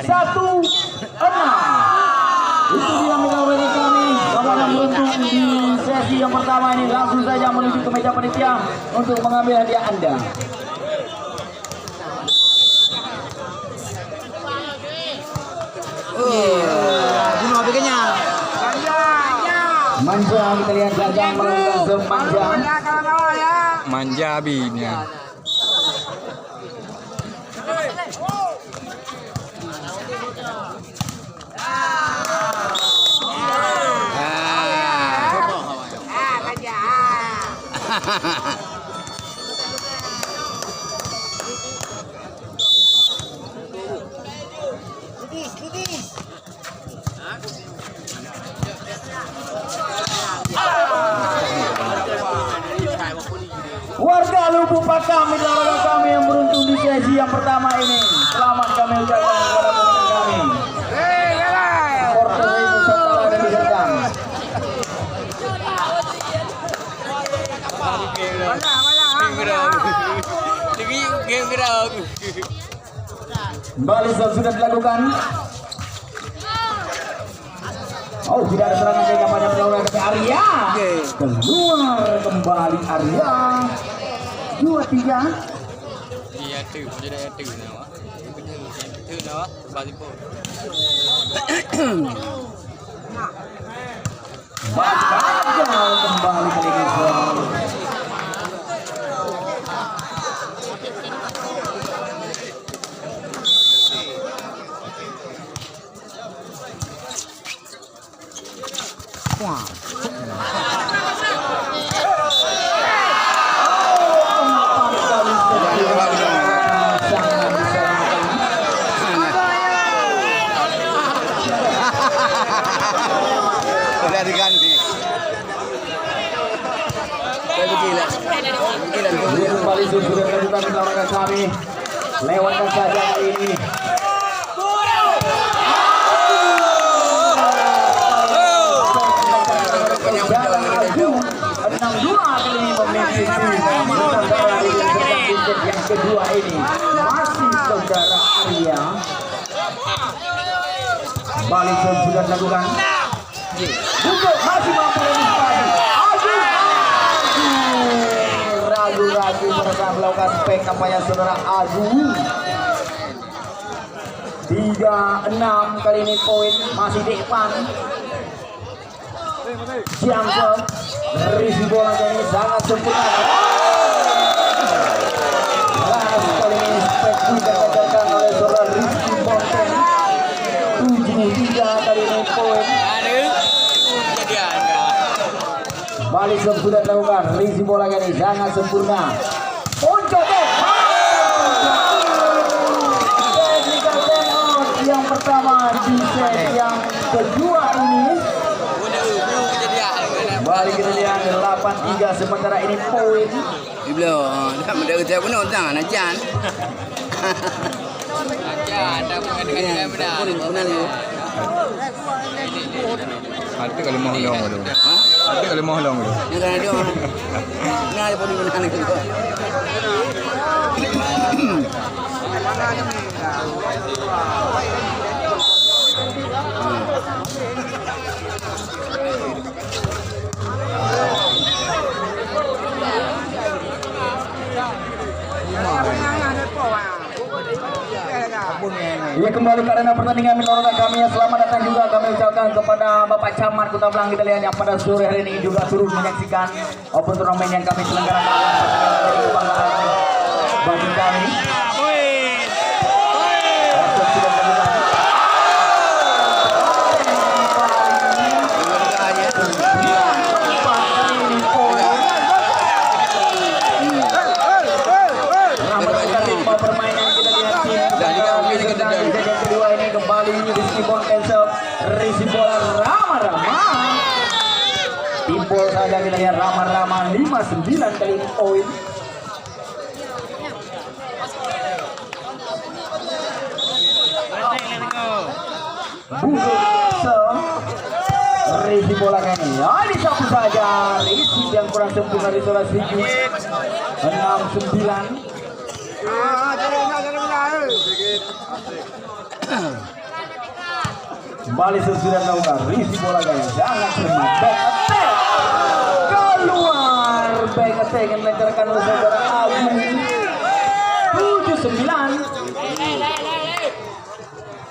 1-6. Itu dia mengawali kami kawan yang beruntung di sesi yang pertama ini. Langsung saja menuju ke meja panitia untuk mengambil hadiah Anda. Manja, kita lihat Gajang melakukan semanja. Manja binya. Warga Lubuk Pakam, itulah kami yang beruntung di sesi yang pertama ini. Selamat kami ucapkan kepada pemenang kami. Supporter itu serta dan digerakkan. Balisan sudah dilakukan. Oh, tidak ada serangan dari kampanye penyeluruhan ke Arya. Keluar kembali Arya. 2-3. Iya tuh, jadi tuh nama. Tuh nama, Balipo. Bakal kembali ke Indonesia. Wah. Udah diganti. Kembali sudah kejutan melawan kami. Lewatkan saja ini. Yang kedua ini masih saudara Arya. Balik sudah dilakukan. Untuk masih mampu ragu-ragu mereka melakukan spek kampanye saudara Agung. 3-6 kali ini poin masih depan. Jangkep risi bolanya ini sangat sempurna. Last kali ini spek dikatakan oleh saudara Rizky Bonten. 7-3 kali ini poin. Balik sudah dilakukan. Risi bolanya ini sangat sempurna. Untuk technical timeout yang pertama di set yang kedua ini. Balik kita lihat 8-3 sementara ini poin. Belum, dah mendapat saya pun orang ajan. Ajan, dah bukan dengan benar. Hati kalau mau long tu. Hati kalau mau long tu. Ni kan ada orang. Ni ada pun benar ni tu. Ya, kembali ke arena pertandingan menurut kami yang selamat datang juga kami ucapkan kepada Bapak Camat Kota Belang. Kita lihat yang pada sore hari ini juga turut menyaksikan open turnamen yang kami selenggarakan bagi kami. Kedua ini kembali Rizky Bon cancel, Rizky bola Rama-Rama. Timbul saja kita lihat Rama-Rama 5-9 kali poin. Rizky bola ini, disapu saja. Rizky yang kurang sempurna di bola sedikit. 6-9. Kembali sesudah melakukan risi bola gaya sangat cermat. Back attack keluar. Back attack yang dilancarkan oleh saudara Agung. 7-9.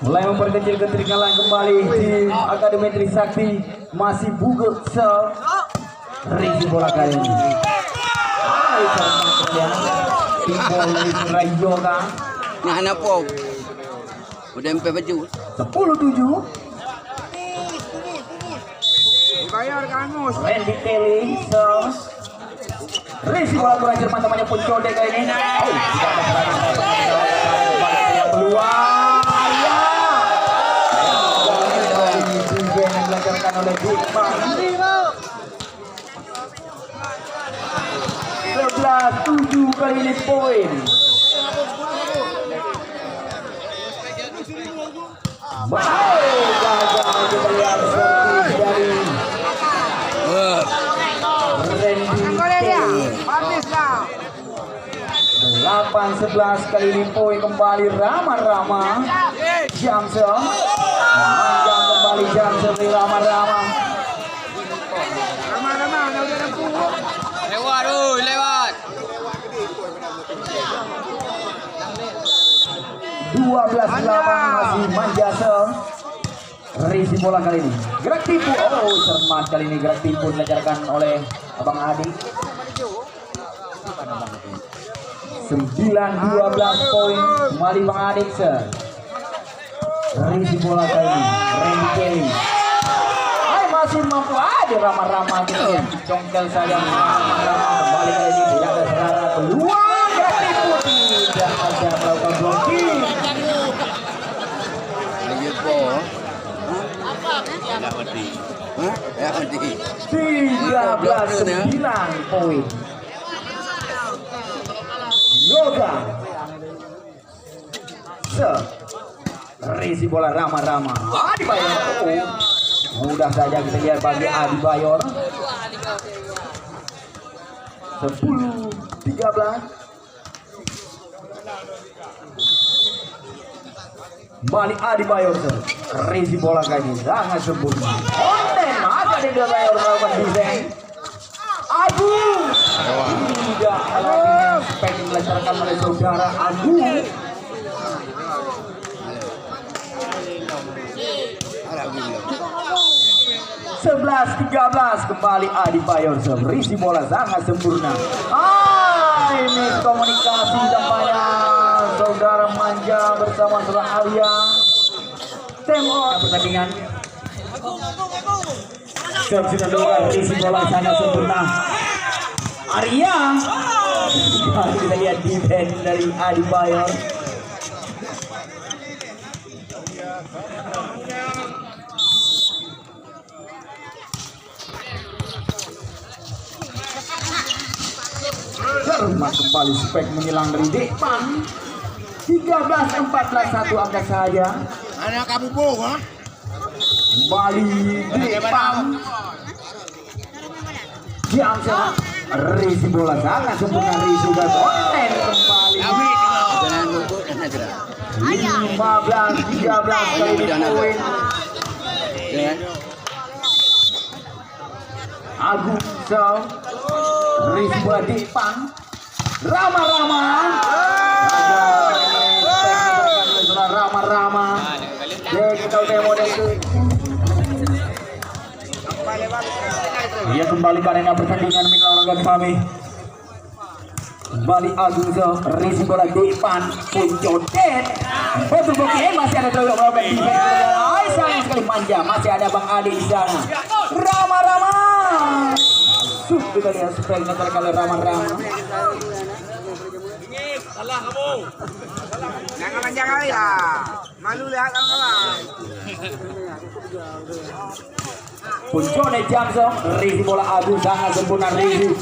Mulai memperkecil ketertinggalan kembali tim Akademi Trisakti. Masih Bugel Sel. Risi bola gaya ini. Hai cermat ya. Tim bola Rayoga. Nah, anak po. Udah empe baju. 10-7. Bayar kamu. Randy Kelly, risi bola kurang cermat namanya pun Jode kali ini. Oh, tidak ada serangan yang keluar. Ya. Juga yang dilancarkan oleh Dikman. 11-7 kali ini poin. Baik, gagal kita lihat servis dari Randy. 8-11 kali ini poin kembali Rama-Rama. Jamsel panjang kembali Jamsel di Rama-Rama. Lewat lewat. 12-8 masih Manjasel. Risi bola kali ini gerak tipu. Oh, cermat kali ini gerak tipu dilancarkan oleh Abang Adi. 9-12 poin kembali Bang Adik. Risi bola kali ini Randy Kelly. Hai, masih mampu ada Rama-Rama gitu ya. Congkel sayang Rama-Rama kembali kali ini tidak ada serangan peluang. Gerak tipu tidak ada melakukan blocking. Lagi po. Ya mati. Hah? Ya mati. 13-9 poin. Yoga. Risi bola Rama-Rama. Adi Bayor. Oh, mudah saja kita lihat bagi Adi Bayor. 10-13. Balik Adi Bayor. Risi bola kali ini sangat sempurna. Konten masa di Bayor melakukan desain. Agung tidak alaminya spek dilancarkan oleh saudara Agung. 11-13 kembali Adi Bayor. Risi bola sangat sempurna. Ini komunikasi tampaknya saudara Manja bersama saudara Alia. Tembok pertandingan. Sudah luar risi bola sangat sempurna. Arya. Kita lihat defense dari Adi Bayor. Cermat kembali spek menyilang dari depan. 13-14 1 angkat saja. Anak kamu bohong, ha? Kembali depan. Jamsel. Risi bola sangat sempurna. Risi sudah konten kembali. 15-13 kali ini poin. Agung Sel. Risi bola depan. Rama-Rama. Rama-Rama. Kita demo dia kembali ke arena pertandingan mitra olahraga kami. Kembali Agung Sel. Risi bola depan. Puncodet. Betul bokeh masih ada doyok melakukan defense. Sayang sekali Manja. Masih ada Bang Adi di sana. Rama-Rama. Kita lihat supaya ngetar kali Rama-Rama. Salah kamu. Jangan manja kali lah. Malu lihat kawan-kawan. Puncodet Jamsel. Risi bola Agung sangat sempurna. Risi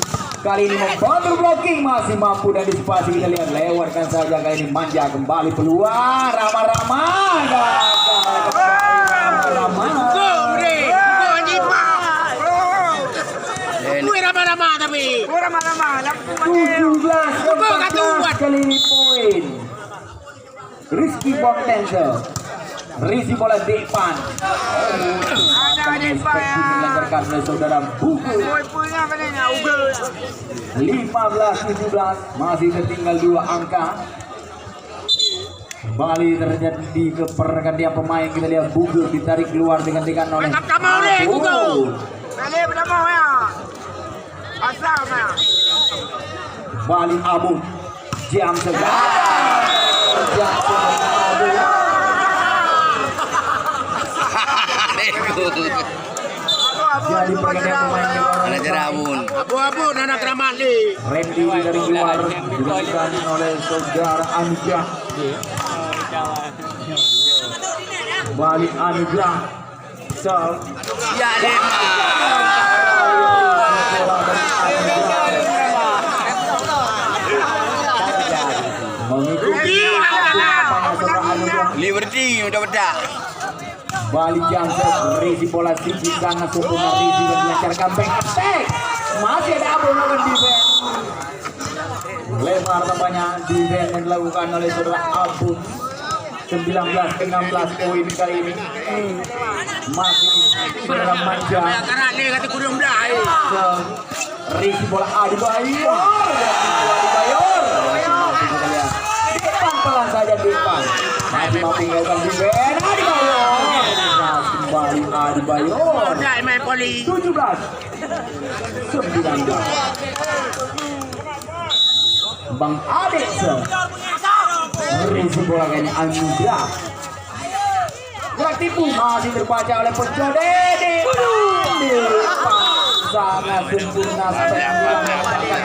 kali ini membantu blocking, masih mampu dan disipasi. Kita lihat lewatkan saja kali ini Manja kembali peluang. Rama-Rama gagal kembali Rama-Rama. Rama-Rama tapi. Rama-Rama. 17-14 kali ini poin. Rizky Bontenzel. Rizi bola depan. Ada depan ya. Dilancarkan oleh saudara Buku. Punya mana ugel. 15-17 masih tertinggal 2 angka. Kembali terjadi kepergantian pemain. Kita lihat Buku ditarik keluar dengan oleh Kali pertama ya. Asal ya. Bali Abu jam segar. Jadi pergantian pemain Abu-abu anak Ramadi. Randy dari luar dilakukan oleh saudara Anugrah. Bali Anugrah. Ya deh. Liberty udah bedak. Bali Jansen, Rizi bola tinggi sangat sempurna. Rizi dan dilancarkan back attack. Masih ada Abu melakukan defense. Lempar tampaknya defense yang dilakukan oleh saudara Abu. 19-16 poin kali ini. Masih saudara Manja. Rizi bola Adibayor. Pelan saja depan. Masih mampu melakukan defense. Adibayor. Kembali Adibayor. 17 19 Bang Adek Rizi bola kayaknya Anugrah. Gerak tipu masih terbaca oleh Pencode. Sangat sempurna seperti yang dilakukan oleh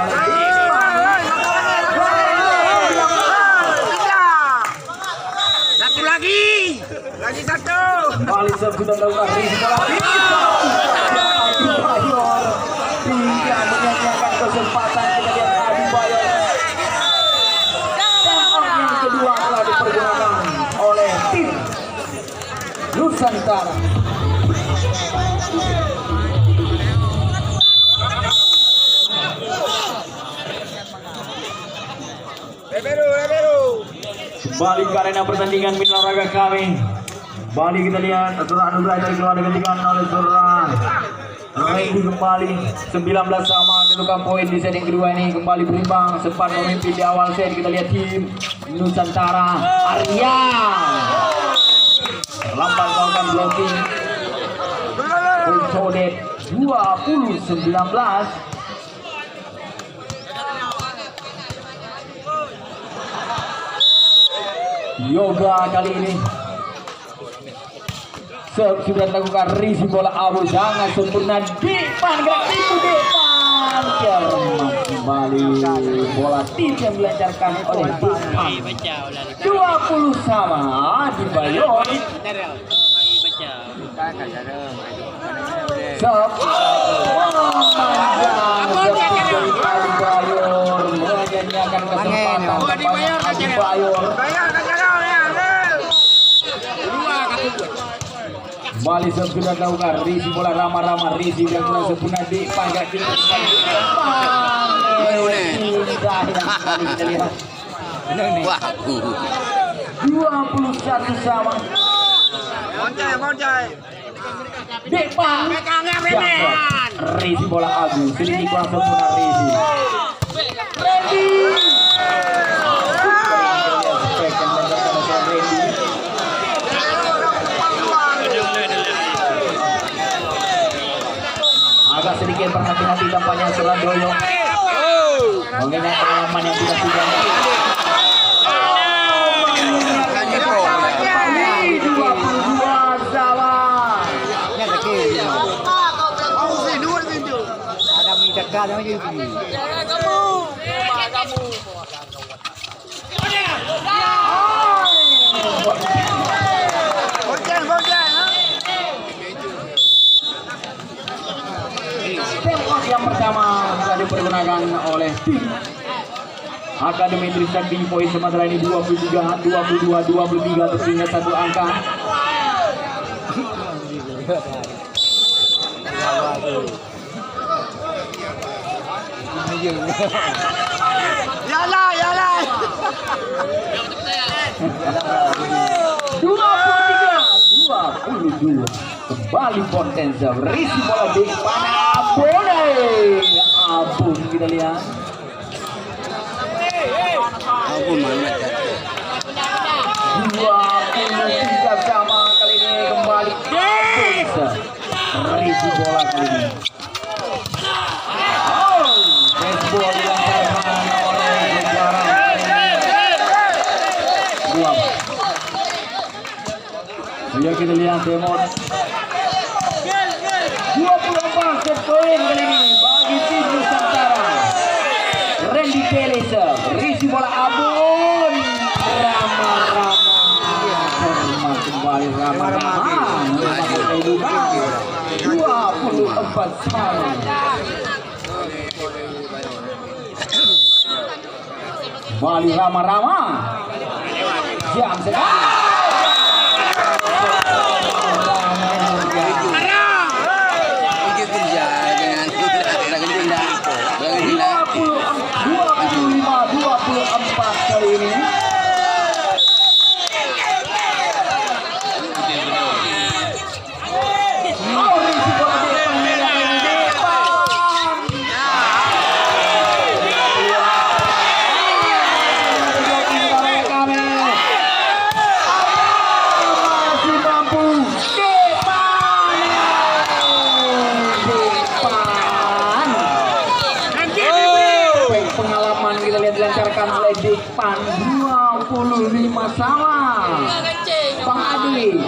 Satu lagi satu. Kembali sudah dilakukan Rizi bola Adibayor. Tidak menyanyiakan kesempatan. Kita lihat Adibayor. Yang kedua telah dipergunakan oleh tim Nusantara. Kembali ke arena pertandingan mitra olahraga kami. Kembali kita lihat saudara Anugrah dari keluar digantikan oleh saudara Randy kembali 19 sama kedudukan poin di set yang kedua ini kembali berimbang sempat memimpin di awal set. Kita lihat tim Nusantara Arya lambat melakukan blocking. Ultodet 20-19. Yoga kali ini sudah dilakukan Rizi bola Abu sangat sempurna depan gerak tipu depan kembali bola tim yang dilancarkan oleh depan 20 sama Adibayor. Adibayor menyanyiakan kesempatan Adibayor. Bali sudah dilakukan Rizi bola ramah-ramah. Rizi yang kurang sempurna di pangkat kiri. 21 sama. Moncai. Depan. Rizi bola Abu. Sedikit kurang sempurna Rizi. Randy. Agak sedikit berhati-hati tampaknya Suradoyo. Mengenai pengalaman yang tidak sudah. 22 sama. Ada minta kado aja begini. Yang pertama sudah dipergunakan oleh tim Akademi Trisakti. Poin sementara ini 23, 22, 23 tertinggal 1 angka. Yalah. 23 2. Kembali Potenza berisi bola di Panabone. Ampun, kita lihat. Ampun mana jatuh. 23 sama kali ini kembali Potenza berisi bola kali ini. Baseball dilancarkan oleh Negara. Ayo kita lihat Demon. 24 set poin kali ini bagi tim Nusantara. Randy Kelisa berisi bola Abun. Rama kembali Rama. 24 sama. Bali Rama jam sekali. Kali ini dilancarkan oleh Depan 25 sama Bang Adi.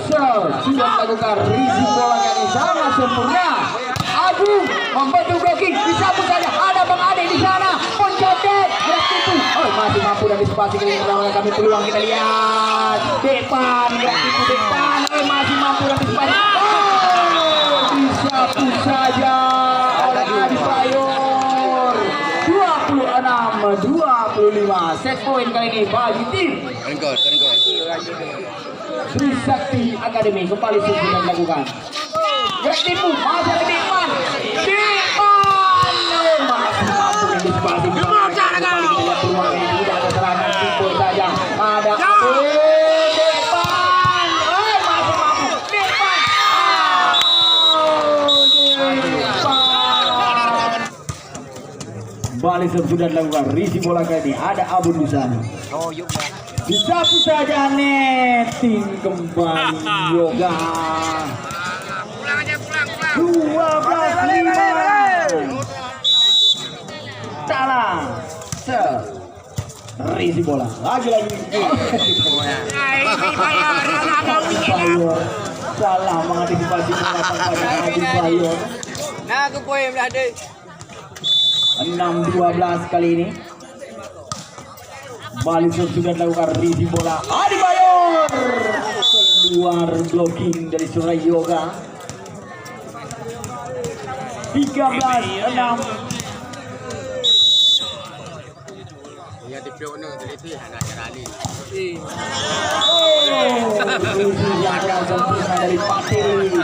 Sudah melakukan risi bola kali sangat sempurna. Agung membantu blocking, disapu saja ada Bang Adi di sana. Pencotet gerak itu. Oh, masih mampu dan disepasi kali ini kami peluang kita lihat. Depan gerak itu Depan masih mampu dan disepasi. Oh, disapu saja oleh Adi Prayo. 26-25 set poin kali ini bagi tim Trisakti Academy. Kembali sudah dilakukan gerak tipu masih ada Depan masih mampu dan disepasi. Kembali kita lihat peluang ini tidak ada serangan tipu saja ada Depan masih mampu Depan kembali sudah dilakukan risi bola kali ini ada Abun di sana. Disapu saja netting kembali Yoga. 12-5. Salah. Risi bola lagi. Salah mengantisipasi mengatakan Adi Bayo. Nah, aku poin dah deh. 6-12 kali ini. Balik sudah dilakukan risi bola Adi Bayor keluar blocking dari Suraya Yoga. 13-6. Ya diplok ni teliti anak kerani. Risi yang sempurna dari Patil.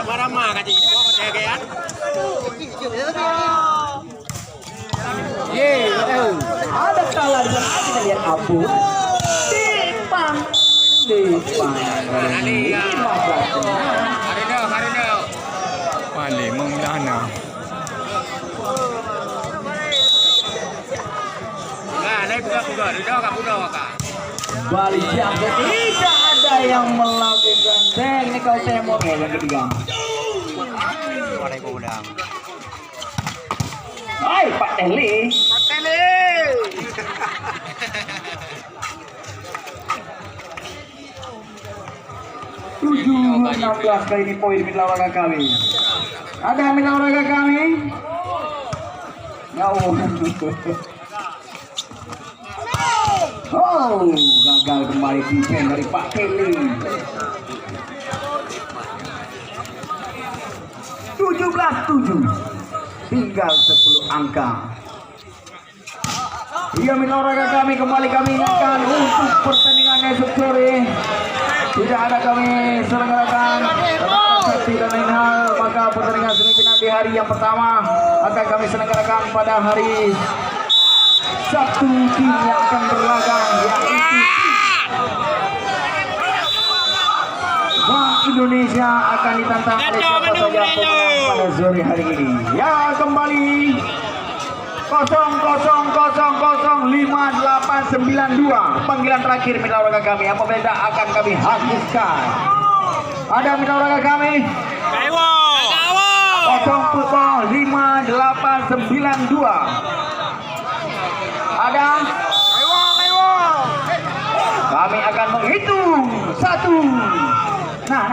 Ramah kan jadi bawa cegean. Ada kalah dengan kita lihat Abu. Depan. Karena. Pandai menglana. Nah, naik buka. Dah kak. Balik jam tidak ada yang melakukan technical temor yang ketiga. Hai Pak Teli. 7-16 kali ini poin mitra olahraga kami. Ada mitra olahraga kami? Oh, gagal kembali defense dari Pak Kelly. 17-7. Tinggal 10 angka. Iya mitra olahraga kami kembali kami ingatkan untuk pertandingan esok sore tidak ada kami selenggarakan seperti dan lain hal, maka pertandingan semifinal di hari yang pertama akan kami selenggarakan pada hari satu tim yang akan berlaga, yaitu Bank Indonesia akan ditantang oleh siapa saja pemenang pada sore hari ini. Ya, kembali 0-0-0-0-5-8-9-2. Panggilan terakhir mitra warga kami. Apabila akan kami habiskan. Ada mitra warga kami 0-5-8-9-2. Ada. Kami akan menghitung 1. Nah.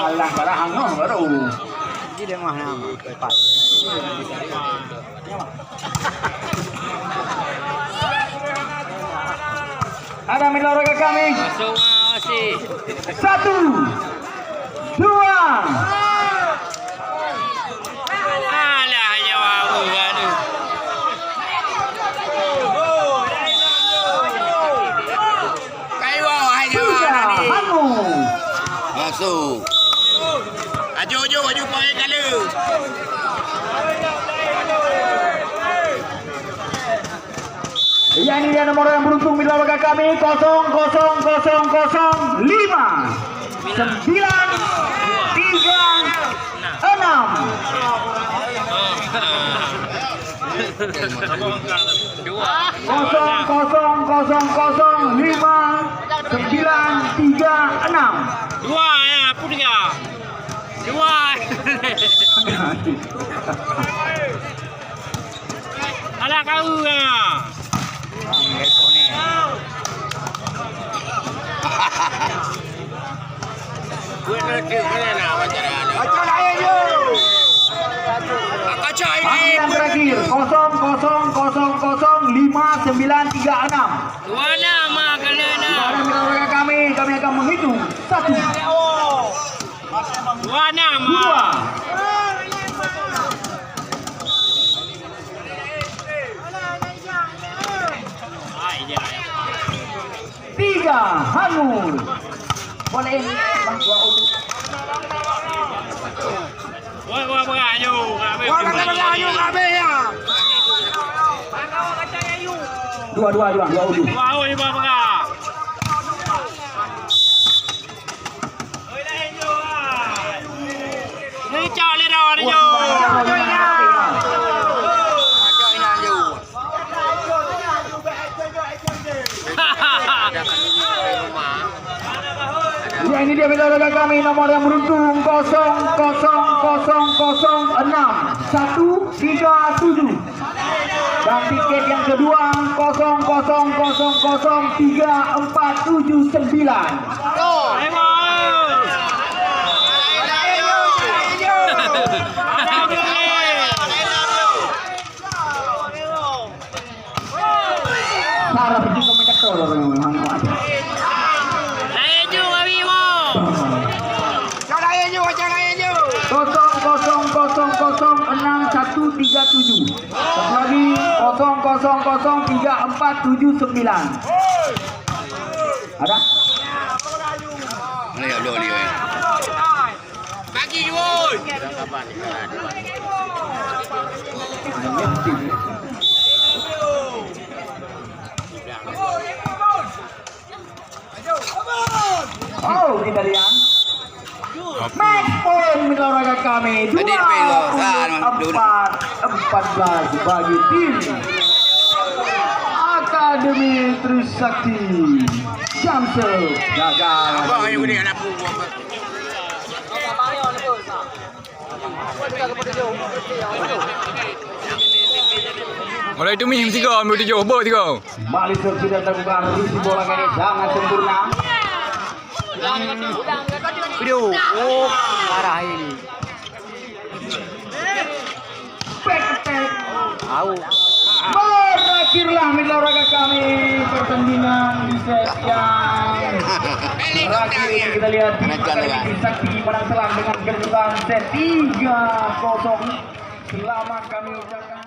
Alah, barang baru. Dia mah nama cepat. Ada mitra warga kami. 1, 2. Masuk. Aju pakai kala. Ya, ini dia nomor yang beruntung mitra warga kami 0-0-0-0-5 Dua ya, punya. Dua. Alah kau ya. Panggilan terakhir 0-0-0-0-5-9-3-6. Dua nama kalian. Ada mitra warga kami akan menghitung 1, Dua nama. 3, hangus. Boleh bang dua untuk. Wah, berayu. Dua untuk. Wah, berah. Ni cak le dah ni jo. Ya, ini dia mitra warga kami nomor yang beruntung 0-0-0-1-3-7. Dan tiket yang kedua 0-0-0-3-4-7-9. Cara pergi ke Mekator memang ada. Kosong 0-0-0-6-1-3-7. Satu lagi 0-0-0-3-4-7-9. Ada? Bagi woi. Oh, kita lihat. Match point mitra warga kami 24-14 bagi tim Akademi Trisakti. Jamsel gagal. Mulai itu minum 3, ambil 7, ber 3. Kembali sudah terbuka revisi bola kali sangat sempurna. Video. Oh, parah ini. Back attack. Tahu. Berakhirlah mitra warga kami pertandingan di set yang terakhir ini. Kita lihat Trisakti menang telak dengan kedudukan set 3-0. Selamat kami ucapkan.